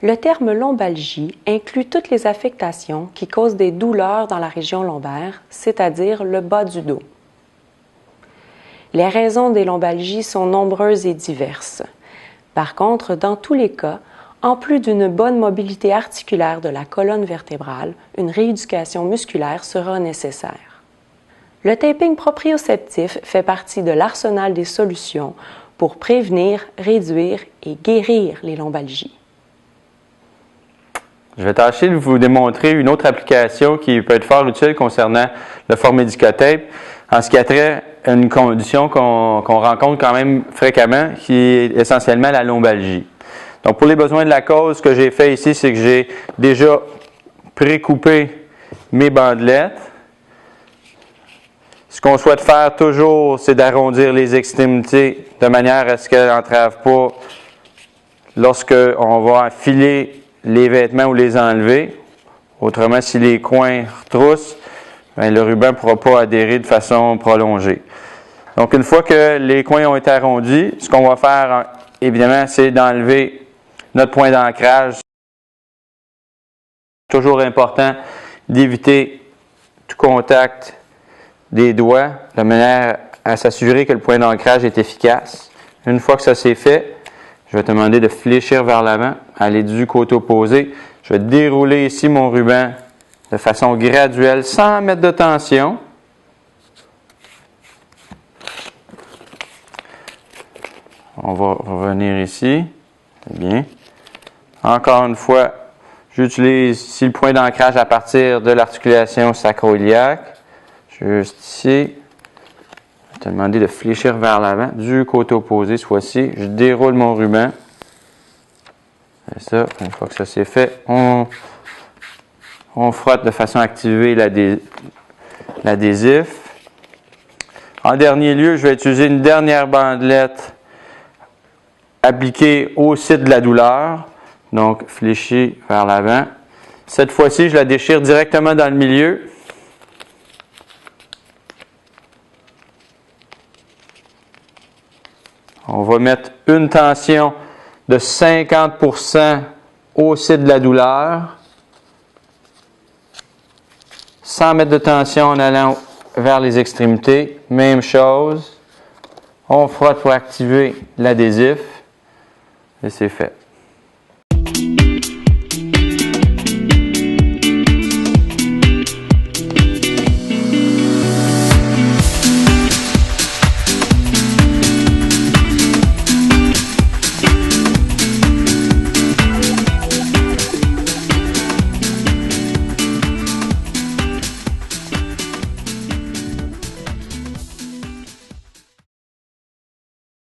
Le terme lombalgie inclut toutes les affectations qui causent des douleurs dans la région lombaire, c'est-à-dire le bas du dos. Les raisons des lombalgies sont nombreuses et diverses. Par contre, dans tous les cas, en plus d'une bonne mobilité articulaire de la colonne vertébrale, une rééducation musculaire sera nécessaire. Le taping proprioceptif fait partie de l'arsenal des solutions pour prévenir, réduire et guérir les lombalgies. Je vais tâcher de vous démontrer une autre application qui peut être fort utile concernant le Formica-Tape en ce qui a trait à une condition qu'on rencontre quand même fréquemment, qui est essentiellement la lombalgie. Donc, pour les besoins de la cause, ce que j'ai fait ici, c'est que j'ai déjà pré-coupé mes bandelettes. Ce qu'on souhaite faire toujours, c'est d'arrondir les extrémités de manière à ce qu'elles n'entravent pas lorsqu'on va enfiler les vêtements ou les enlever. Autrement, si les coins retroussent, bien, le ruban ne pourra pas adhérer de façon prolongée. Donc, une fois que les coins ont été arrondis, ce qu'on va faire, évidemment, c'est d'enlever notre point d'ancrage. Toujours important d'éviter tout contact des doigts de manière à s'assurer que le point d'ancrage est efficace. Une fois que ça c'est fait, je vais te demander de fléchir vers l'avant, aller du côté opposé. Je vais dérouler ici mon ruban de façon graduelle, sans mettre de tension. On va revenir ici. C'est bien. Encore une fois, j'utilise ici le point d'ancrage à partir de l'articulation sacro-iliaque. Juste ici. Je vais te demander de fléchir vers l'avant, du côté opposé cette fois-ci. Je déroule mon ruban. C'est ça. Une fois que ça c'est fait, on frotte de façon à activer l'adhésif. En dernier lieu, je vais utiliser une dernière bandelette appliquée au site de la douleur. Donc, fléchie vers l'avant. Cette fois-ci, je la déchire directement dans le milieu. On va mettre une tension de 50% au site de la douleur, sans mettre de tension en allant vers les extrémités. Même chose. On frotte pour activer l'adhésif et c'est fait.